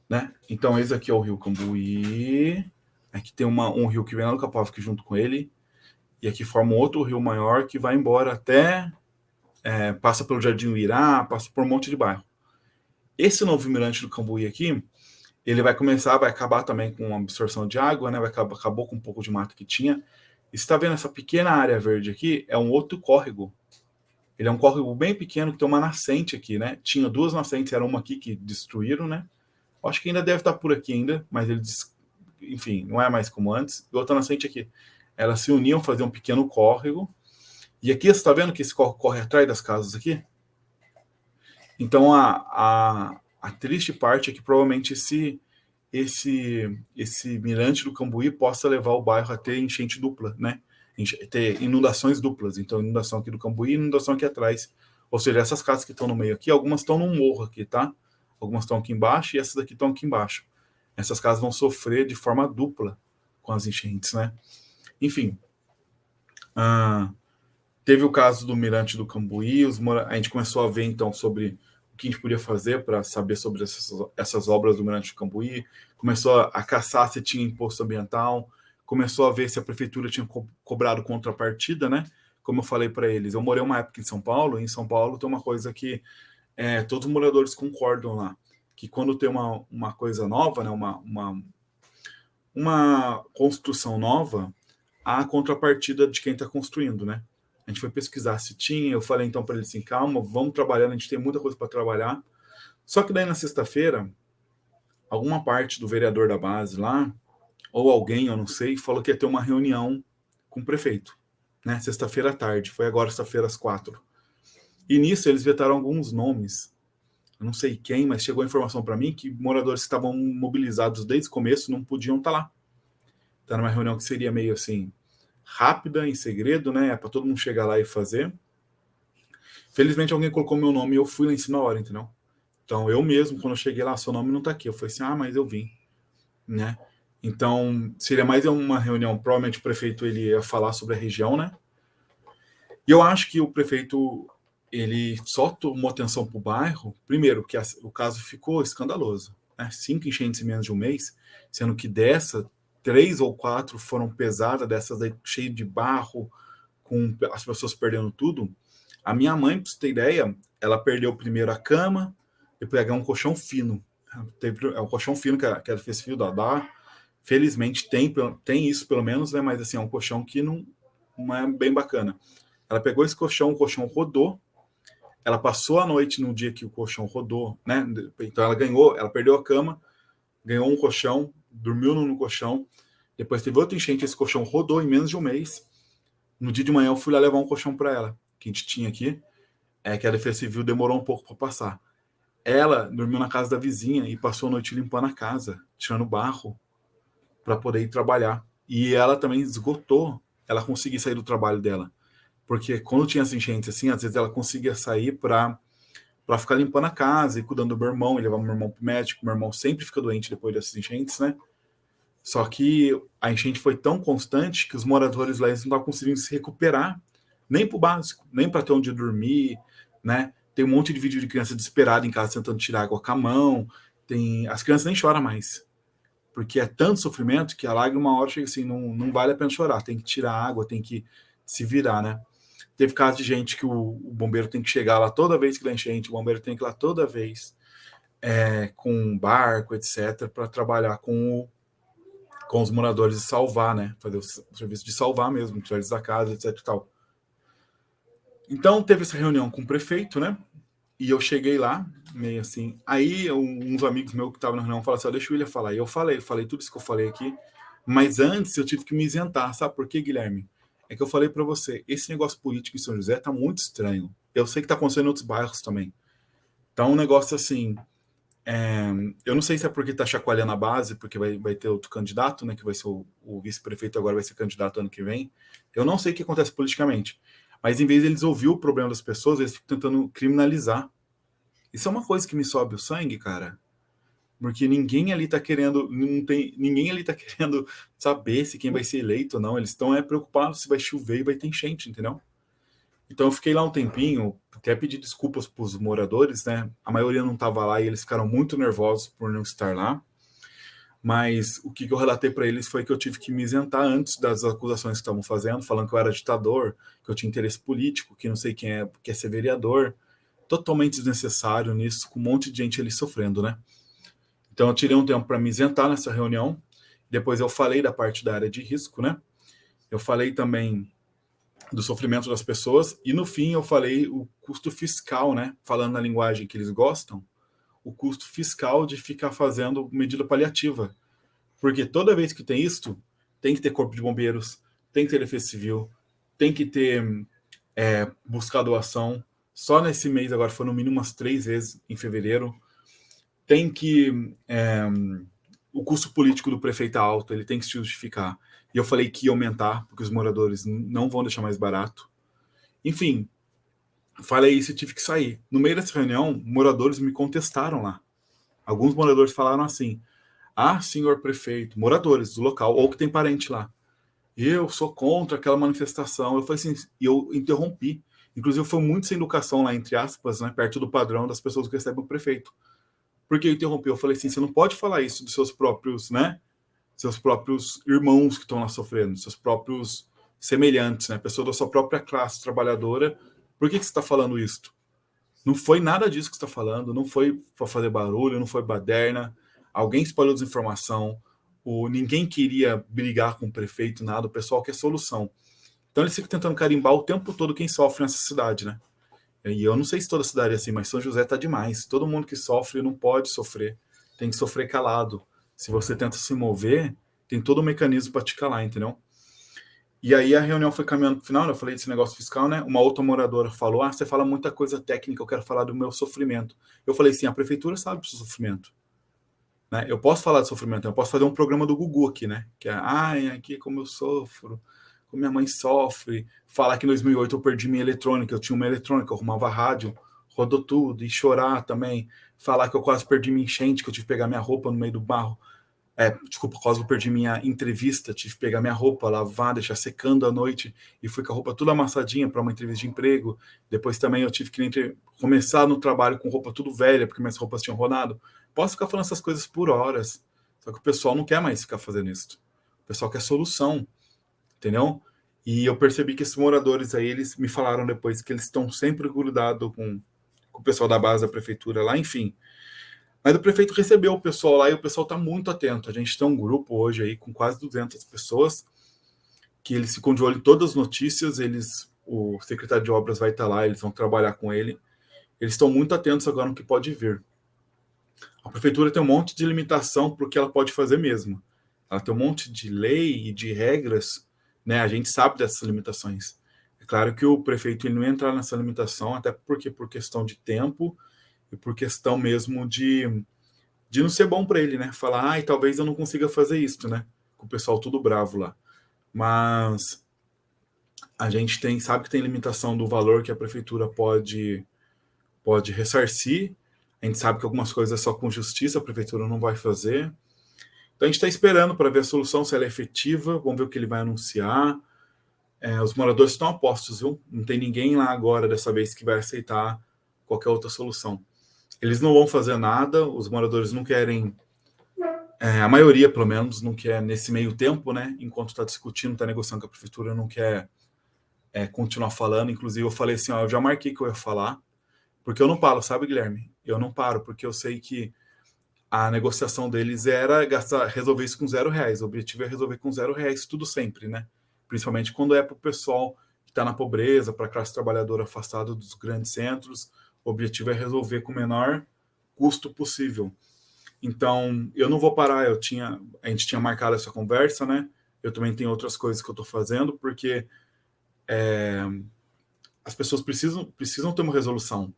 Né? Então, esse aqui é o Rio Cambuí. Aqui tem um rio que vem lá do Capoava junto com ele. E aqui forma um outro rio maior que vai embora até... passa pelo Jardim Uirá, passa por um monte de bairro. Esse novo Mirante do Cambuí aqui, ele vai acabar também com a absorção de água, né? Acabou com um pouco de mato que tinha. E você está vendo essa pequena área verde aqui? É um outro córrego. Ele é um córrego bem pequeno que tem uma nascente aqui, né? Tinha duas nascentes, era uma aqui que destruíram, né? Acho que ainda deve estar por aqui ainda, mas eles enfim, não é mais como antes. E outra nascente aqui. Elas se uniam, faziam um pequeno córrego. E aqui, você está vendo que esse córrego corre atrás das casas aqui? Então, a triste parte é que provavelmente esse mirante do Cambuí possa levar o bairro a ter enchente dupla, né? Ter inundações duplas. Então, inundação aqui do Cambuí e inundação aqui atrás. Ou seja, essas casas que estão no meio aqui, algumas estão num morro aqui, tá? Algumas estão aqui embaixo e essas daqui estão aqui embaixo. Essas casas vão sofrer de forma dupla com as enchentes, né? Enfim, teve o caso do Mirante do Cambuí, a gente começou a ver, então, sobre o que a gente podia fazer para saber sobre essas obras do Mirante do Cambuí, começou a caçar se tinha imposto ambiental, começou a ver se a prefeitura tinha cobrado contrapartida, né? Como eu falei para eles, eu morei uma época em São Paulo, e em São Paulo tem uma coisa que todos os moradores concordam lá, que quando tem uma coisa nova, né, uma construção nova, há a contrapartida de quem está construindo, né? A gente foi pesquisar se tinha, eu falei então para eles assim, calma, vamos trabalhar, a gente tem muita coisa para trabalhar. Só que daí na sexta-feira, alguma parte do vereador da base lá, ou alguém, eu não sei, falou que ia ter uma reunião com o prefeito, né? Sexta-feira à tarde, foi agora sexta-feira às 4. E nisso eles vetaram alguns nomes, eu não sei quem, mas chegou a informação para mim que moradores que estavam mobilizados desde o começo não podiam estar lá. Então era uma reunião que seria meio assim, rápida, em segredo, né? Para todo mundo chegar lá e fazer. Felizmente alguém colocou meu nome e eu fui lá em cima na hora, entendeu? Então eu mesmo, quando eu cheguei lá, seu nome não tá aqui. Eu falei assim, mas eu vim, né? Então seria mais uma reunião, provavelmente o prefeito ele ia falar sobre a região, né? E eu acho que o prefeito ele só tomou atenção para o bairro, primeiro, que o caso ficou escandaloso, né? 5 enchentes em menos de um mês, sendo que dessa 3 ou 4 foram pesadas, dessas aí cheio de barro, com as pessoas perdendo tudo. A minha mãe, para você ter ideia, ela perdeu primeiro a cama, depois ganhou um colchão fino. É um colchão fino que ela fez fio da. Felizmente tem isso pelo menos, né? Mas assim, é um colchão que não é bem bacana. Ela pegou esse colchão, o colchão rodou. Ela passou a noite no dia que o colchão rodou, né? Então ela perdeu a cama, ganhou um colchão, dormiu no colchão. Depois teve outra enchente, esse colchão rodou em menos de um mês. No dia de manhã eu fui lá levar um colchão para ela, que a gente tinha aqui, que a Defesa Civil demorou um pouco para passar. Ela dormiu na casa da vizinha e passou a noite limpando a casa, tirando barro, para poder ir trabalhar. E ela também esgotou, ela conseguia sair do trabalho dela. Porque quando tinha as enchentes assim, às vezes ela conseguia sair para ficar limpando a casa e cuidando do meu irmão, e levar meu irmão pro médico. Meu irmão sempre fica doente depois dessas enchentes, né? Só que a enchente foi tão constante que os moradores lá eles não estavam conseguindo se recuperar, nem para o básico, nem para ter onde dormir, né? Tem um monte de vídeo de criança desesperada em casa tentando tirar água com a mão. As crianças nem choram mais, porque é tanto sofrimento que a lágrima uma hora chega assim, não vale a pena chorar, tem que tirar água, tem que se virar, né? Teve caso de gente que o bombeiro tem que chegar lá toda vez que dá enchente, o bombeiro tem que ir lá toda vez, com um barco, etc., para trabalhar com os moradores e salvar, né? Fazer o serviço de salvar mesmo, tirar eles da casa, etc e tal. Então, teve essa reunião com o prefeito, né? E eu cheguei lá, meio assim. Aí, uns amigos meus que estavam na reunião falaram assim, deixa o William falar. E eu falei tudo isso que eu falei aqui. Mas antes, eu tive que me isentar. Sabe por quê, Guilherme? É que eu falei para você, esse negócio político em São José tá muito estranho. Eu sei que tá acontecendo em outros bairros também. Tá um negócio assim... eu não sei se é porque está chacoalhando a base, porque vai ter outro candidato, né, que vai ser o vice-prefeito agora vai ser candidato ano que vem. Eu não sei o que acontece politicamente, mas em vez de eles ouvir o problema das pessoas, eles ficam tentando criminalizar. Isso é uma coisa que me sobe o sangue, cara, porque ninguém ali está querendo, ninguém ali tá querendo saber se quem vai ser eleito ou não. Eles estão preocupados se vai chover e vai ter enchente, entendeu? Então eu fiquei lá um tempinho, até pedi desculpas para os moradores, né? A maioria não estava lá e eles ficaram muito nervosos por não estar lá. Mas o que eu relatei para eles foi que eu tive que me isentar antes das acusações que estavam fazendo, falando que eu era ditador, que eu tinha interesse político, que não sei quem quer ser vereador. Totalmente desnecessário nisso, com um monte de gente ali sofrendo, né? Então eu tirei um tempo para me isentar nessa reunião. Depois eu falei da parte da área de risco, né? Eu falei também do sofrimento das pessoas, e no fim eu falei o custo fiscal, né? Falando na linguagem que eles gostam, o custo fiscal de ficar fazendo medida paliativa. Porque toda vez que tem isso, tem que ter corpo de bombeiros, tem que ter defesa civil, tem que ter buscar doação. Só nesse mês, agora foi no mínimo umas 3 vezes em fevereiro. Tem que... o custo político do prefeito é alto, ele tem que se justificar. E eu falei que ia aumentar, porque os moradores não vão deixar mais barato. Enfim, falei isso e tive que sair. No meio dessa reunião, moradores me contestaram lá. Alguns moradores falaram assim: ah, senhor prefeito, moradores do local, ou que tem parente lá, eu sou contra aquela manifestação. Eu falei assim, e eu interrompi. Inclusive, foi muito sem educação lá, entre aspas, né, perto do padrão das pessoas que recebem o prefeito. Porque eu interrompi, eu falei assim, você não pode falar isso dos seus próprios, né, seus próprios irmãos que estão lá sofrendo, seus próprios semelhantes, né, pessoa da sua própria classe trabalhadora. Por que você está falando isso? Não foi nada disso que você está falando, não foi para fazer barulho, não foi baderna. Alguém espalhou desinformação, ninguém queria brigar com o prefeito, nada, o pessoal quer solução. Então eles ficam tentando carimbar o tempo todo quem sofre nessa cidade, né? E eu não sei se toda cidade é assim, mas São José tá demais. Todo mundo que sofre não pode sofrer, tem que sofrer calado. Se você tenta se mover, tem todo um mecanismo para te calar, entendeu? E aí a reunião foi caminhando para o final, né? Eu falei desse negócio fiscal, né? Uma outra moradora falou, ah, você fala muita coisa técnica, eu quero falar do meu sofrimento. Eu falei assim, a prefeitura sabe do seu sofrimento. Né? Eu posso falar de sofrimento, eu posso fazer um programa do Gugu aqui, né? Que é, ai, aqui como eu sofro, como minha mãe sofre. Falar que em 2008 eu perdi minha eletrônica, eu tinha uma eletrônica, eu arrumava rádio, rodou tudo, e chorar também. Falar que eu quase perdi minha enchente, que eu tive que pegar minha roupa no meio do barro. Desculpa, quase eu perdi minha entrevista, tive que pegar minha roupa, lavar, deixar secando à noite, e fui com a roupa tudo amassadinha para uma entrevista de emprego. Depois também eu tive que começar no trabalho com roupa tudo velha, porque minhas roupas tinham rodado. Posso ficar falando essas coisas por horas, só que o pessoal não quer mais ficar fazendo isso. O pessoal quer solução, entendeu? E eu percebi que esses moradores aí, eles me falaram depois que eles estão sempre grudados com o pessoal da base da prefeitura lá, enfim. Mas o prefeito recebeu o pessoal lá e o pessoal está muito atento. A gente tem um grupo hoje aí com quase 200 pessoas que eles ficam de olho em todas as notícias. O secretário de obras vai estar lá, eles vão trabalhar com ele. Eles estão muito atentos agora no que pode vir. A prefeitura tem um monte de limitação para o que ela pode fazer mesmo. Ela tem um monte de lei e de regras, né? A gente sabe dessas limitações. É claro que o prefeito ele não entra nessa limitação, até porque por questão de tempo e por questão mesmo de não ser bom para ele, né? Falar, ai, talvez eu não consiga fazer isso, né? Com o pessoal tudo bravo lá. Mas a gente sabe que tem limitação do valor que a prefeitura pode ressarcir. A gente sabe que algumas coisas só com justiça a prefeitura não vai fazer. Então a gente está esperando para ver a solução, se ela é efetiva. Vamos ver o que ele vai anunciar. Os moradores estão apostos, viu? Não tem ninguém lá agora, dessa vez, que vai aceitar qualquer outra solução. Eles não vão fazer nada, os moradores não querem, a maioria, pelo menos, não quer nesse meio tempo, né? Enquanto está discutindo, está negociando com a prefeitura, não quer continuar falando. Inclusive, eu falei assim, ó, eu já marquei que eu ia falar, porque eu não paro, sabe, Guilherme? Eu não paro, porque eu sei que a negociação deles era resolver isso com R$0. O objetivo é resolver com R$0 tudo sempre, né? Principalmente quando é para o pessoal que está na pobreza, para a classe trabalhadora afastada dos grandes centros. O objetivo é resolver com o menor custo possível. Então, eu não vou parar. A gente tinha marcado essa conversa, né? Eu também tenho outras coisas que eu estou fazendo, porque as pessoas precisam ter uma resolução.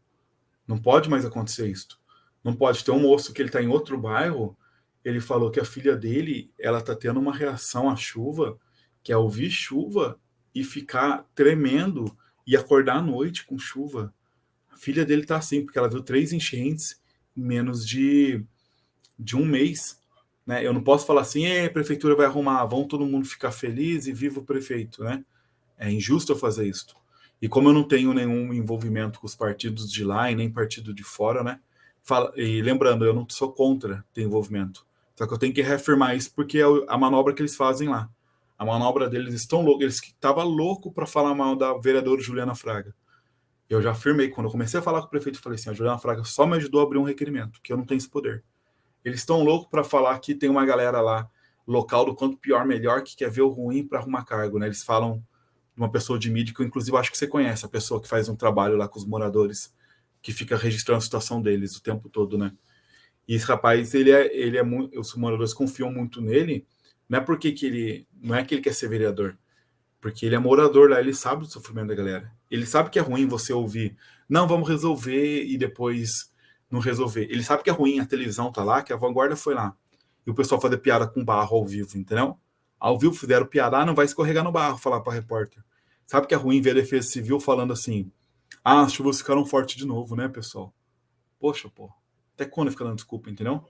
Não pode mais acontecer isso. Não pode ter um moço que ele está em outro bairro, ele falou que a filha dele, ela está tendo uma reação à chuva, que é ouvir chuva e ficar tremendo e acordar à noite com chuva. A filha dele está assim, porque ela viu 3 enchentes em menos de um mês. Né? Eu não posso falar assim, a prefeitura vai arrumar, vão todo mundo ficar feliz e viva o prefeito. Né? É injusto eu fazer isso. E como eu não tenho nenhum envolvimento com os partidos de lá e nem partido de fora, né? E lembrando, eu não sou contra ter envolvimento. Só que eu tenho que reafirmar isso porque é a manobra que eles fazem lá. A manobra deles estão loucos. Eles estavam loucos para falar mal da vereadora Juliana Fraga. Eu já afirmei, quando eu comecei a falar com o prefeito, eu falei assim, a Juliana Fraga só me ajudou a abrir um requerimento, que eu não tenho esse poder. Eles estão loucos para falar que tem uma galera lá, local do quanto pior, melhor, que quer ver o ruim para arrumar cargo. Né? Eles falam de uma pessoa de mídia, que eu inclusive acho que você conhece, a pessoa que faz um trabalho lá com os moradores, que fica registrando a situação deles o tempo todo, né? E esse rapaz, ele é muito, os moradores confiam muito nele, não é porque que ele, não é que ele quer ser vereador, porque ele é morador lá, ele sabe do sofrimento da galera. Ele sabe que é ruim você ouvir, não, vamos resolver e depois não resolver. Ele sabe que é ruim, a televisão tá lá, que a Vanguarda foi lá. E o pessoal fazer piada com barro ao vivo, entendeu? Ao vivo fizeram piada, não vai escorregar no barro, falar para repórter. Sabe que é ruim ver a Defesa Civil falando assim, as chuvas ficaram fortes de novo, né, pessoal? Poxa, pô, até quando fica dando desculpa, entendeu?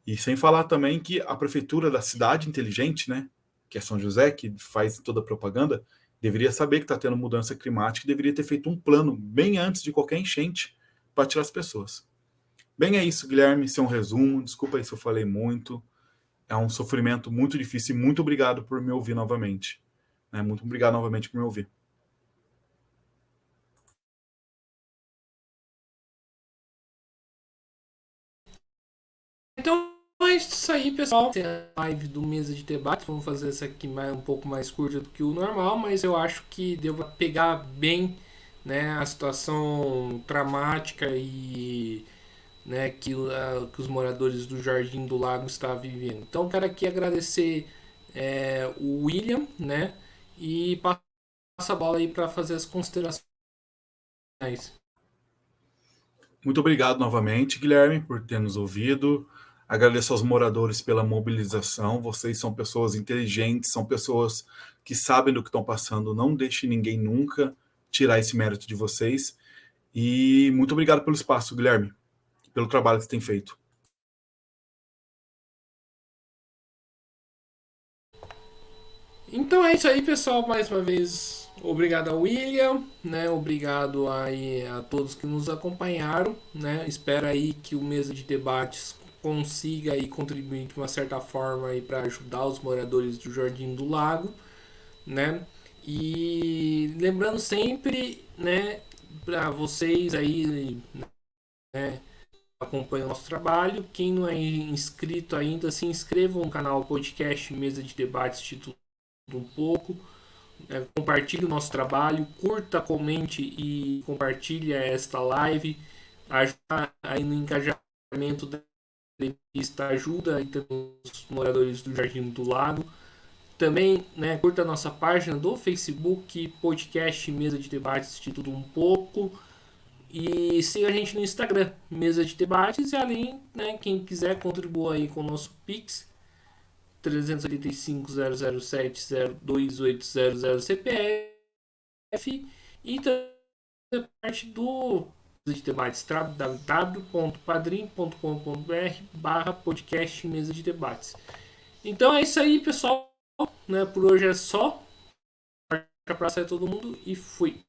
E sem falar também que a prefeitura da cidade inteligente, né, que é São José, que faz toda a propaganda, deveria saber que está tendo mudança climática e deveria ter feito um plano bem antes de qualquer enchente para tirar as pessoas. Bem, é isso, Guilherme. Isso é um resumo. Desculpa aí se eu falei muito. É um sofrimento muito difícil e muito obrigado por me ouvir novamente. Né? Muito obrigado novamente por me ouvir. Então é isso aí, pessoal. Tem a live do Mesa de Debate. Vamos fazer essa aqui um pouco mais curta do que o normal, mas eu acho que deu para pegar bem, né, a situação dramática e, né, que os moradores do Jardim do Lago estão vivendo. Então, quero aqui agradecer o William, né, e passa a bola aí para fazer as considerações. Muito obrigado novamente, Guilherme, por ter nos ouvido. Agradeço aos moradores pela mobilização. Vocês são pessoas inteligentes, são pessoas que sabem do que estão passando. Não deixe ninguém nunca tirar esse mérito de vocês. E muito obrigado pelo espaço, Guilherme, pelo trabalho que você tem feito. Então é isso aí, pessoal. Mais uma vez, obrigado ao William, né? Obrigado aí a todos que nos acompanharam, né? Espero aí que o Mesa de Debates consiga aí contribuir de uma certa forma aí para ajudar os moradores do Jardim do Lago, né? E lembrando sempre, né, para vocês aí, né, acompanham o nosso trabalho, quem não é inscrito ainda, se inscrevam no canal podcast Mesa de Debates Título um pouco, compartilhe o nosso trabalho, curta, comente e compartilhe esta live, ajuda aí no engajamento da entrevista, ajuda aí os moradores do Jardim do Lago. Também, né, curta a nossa página do Facebook, podcast Mesa de Debates Título um pouco, e siga a gente no Instagram, Mesa de Debates, e além, né, quem quiser contribua aí com o nosso Pix, 385.007.02800 CPF, e também parte do de debates www.padrim.com.br/podcast Mesa de Debates. Então é isso aí, pessoal, né? Por hoje é só. Para todo mundo e fui.